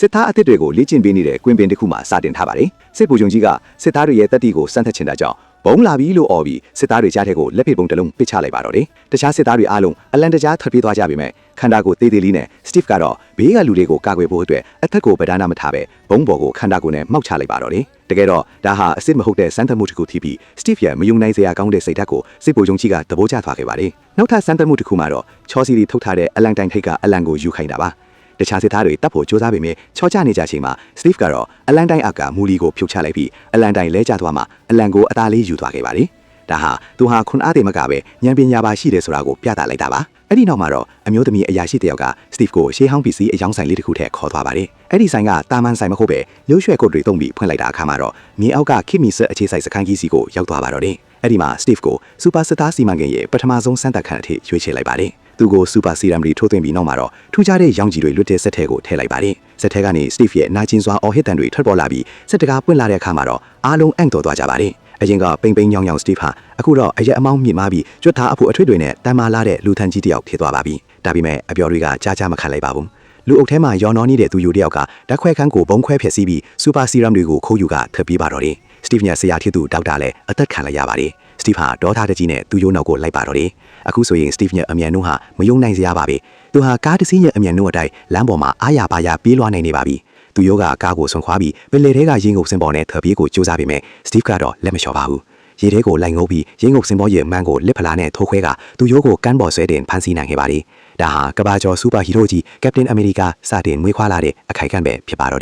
စစ်သားအသစ်တွေကိုလေ့ကျင့်ပေးနေတဲ့ကွင်းပင်တစ်ခုမှာစတင်ထားပါတယ်စစ်ဗိုလ်ချုပ်ကြီးကစစ်သားတွေရဲ့တပ်တီကိုစမ်းသပ်ချင်တာကြောင့်ဘုံလာပြီးလို့អော်ပြီးစစ်သားတွေကြားထဲကိုလက်ဖိတ်ပုံတစ်လုံးပစ်ချလိုက်ပါတော့တယ်တခြားစစ်သားတွေအားလုံးအလန်တကြားထွက်ပြေးသွားကြပြီမဲ့ခန္ဓာကိုတေးသေးလေးနဲ့စတီဖ်ကတော့ဘေးကလူတွေကိုကာကွယ်ဖို့အတွက်အသက်ကိုပဒါနာမထားပဲဘုံဘော်ကိုခန္ဓာကိုယ်နဲ့မှောက်ချလိုက်ပါတော့တယ်တကယ်တော့ဒါဟာအစ်စ်မဟုတ်တဲ့စမ်းသပ်မှုတစ်ခုဖြစ်ပြီးစတီဖ်ရဲ့မယုံနိုင်စရာကောင်းတဲ့စိတ်ဓာတ်ကိုစစ်ဗိုလ်ချုပ်ကြီးကသဘောကျသွားခဲ့ပါတယ်နောက်ထပ်စမ်းသပ်မှုတစ်ခုမှာတော့ချောစီရီထုတ်ထားတဲ့အလန်တိုင်ထိတ်ကအလန်ကိုယူခိုင်းတာပါတခြားစစ်သားတွေတပ်ဖို့ကြိုးစားပေမဲ့ချောချနေကြချိန်မှာစတီဖ်ကတော့အလန်တိုင်အကမူလီကိုဖြုတ်ချလိုက်ပြီးအလန်တိုင်လဲကျသွားမှအလန်ကိုအသားလေးယူသွားခဲ့ပါတယ်ဒါဟာသူဟာခွန်အားတွေမကပဲဉာဏ်ပညာပါရှိတယ်ဆိုတာကိုပြသလိုက်တာပါအဲ့ဒီနောက်မှာတော့အမျိုးသမီးအရာရှိတယောက်ကစတီဖ်ကိုရှေးဟောင်းပစ္စည်းအယောင်ဆိုင်လေးတစ်ခုထဲခေါ်သွားပါတယ်အဲ့ဒီဆိုင်ကတာမန်ဆိုင်မဟုတ်ပဲရိုးရွှဲကုတ်တွေတုံးပြီးဖွင့်လိုက်တာအခါမှာတော့မြေအောက်ကခိမီဆတ်အခြေဆိုင်စခန်းကြီးစီကိုရောက်သွားပါတော့တယ်အဲ့ဒီမှာစတီဖ်ကိုစူပါစတားစီမံကိန်းရဲ့ပထမဆုံးစမ်းသပ်ခန်းအထိရွေးချယ်လိုက်ပါတယ်သူကိုစူပါစီရမ်တွေထိုးသွင်းပြီးနောက်မှာတော့ထူးခြားတဲ့ရောင်ကြီးတွေလွတ်တဲ့စက်ထဲကိုထည့်လိုက်ပါတယ်စက်ထဲကနေစတီဖ်ရဲ့နာကျင်စွာအော်ဟစ်တန်တွေထွက်ပေါ်လာပြီးစက်တကားပွင့်လာတဲ့အခါမှာတော့အားလုံးအံ့တော်သွားကြပါတယ်အရင်ကပိန်ပိန်ညောင်ညောင်စတီဖ်ဟာအခုတော့အရက်အမောင်းမြင့်မားပြီးကြွတ်သားအဖို့အထွေးတွေနဲ့တန်မာလာတဲ့လူထန်ကြီးတယောက်ဖြစ်သွားပါပြီဒါပေမဲ့အပျော်တွေကကြားကြားမခံလိုက်ပါဘူးလူအုပ်ထဲမှာရော်နော်နေတဲ့သူယူတယောက်ကဓာတ်ခွဲခန်းကိုဘုံခွဲဖျက်ဆီးပြီးစူပါစီရမ်တွေကိုခိုးယူကထွက်ပြေးပါတော့တယ်စတီဖ်ရဲ့ဆရာဖြစ်သူဒေါက်တာလည်းအသက်ခံလိုက်ရပါတယ်စတီဖ်ဟာဒေါသတကြီးနဲ့သူ့ရိုးနောက်ကိုလိုက်ပါတော့တယ်အခုဆိုရင်စတီဖ်ရဲ့အမြန်နှုန်းဟာမယုံနိုင်စရာပါပဲသူဟာကားတစ်စီးရဲ့အမြန်နှုန်းအတိုင်းလမ်းပေါ်မှာအားရပါရပြေးလွှားနိုင်နေပါပြီသူယောကကားကိုဆွန်ခွားပြီးပင်လယ်ထဲကရေငုပ်စင်ပေါ်နဲ့ထွက်ပြေးကိုကြိုးစားပေမဲ့စတီဖ်ကတော့လက်မလျှော့ပါဘူးရေထဲကိုလိုက်ငုပ်ပြီးရေငုပ်စင်ပေါ်ရဲ့မန်းကိုလက်ဖလားနဲ့ထိုးခွဲကသူယောကိုကမ်းပေါ်ဆွဲတင်ဖမ်းဆီးနိုင်ခဲ့ပါတယ်ဒါဟာကဘာကျော်စူပါဟီးရိုးကြီးကက်ပတင်အမေရိကစတင်မွေးခွားလာတဲ့အခိုက်အတန့်ပဲဖြစ်ပါတော့တယ်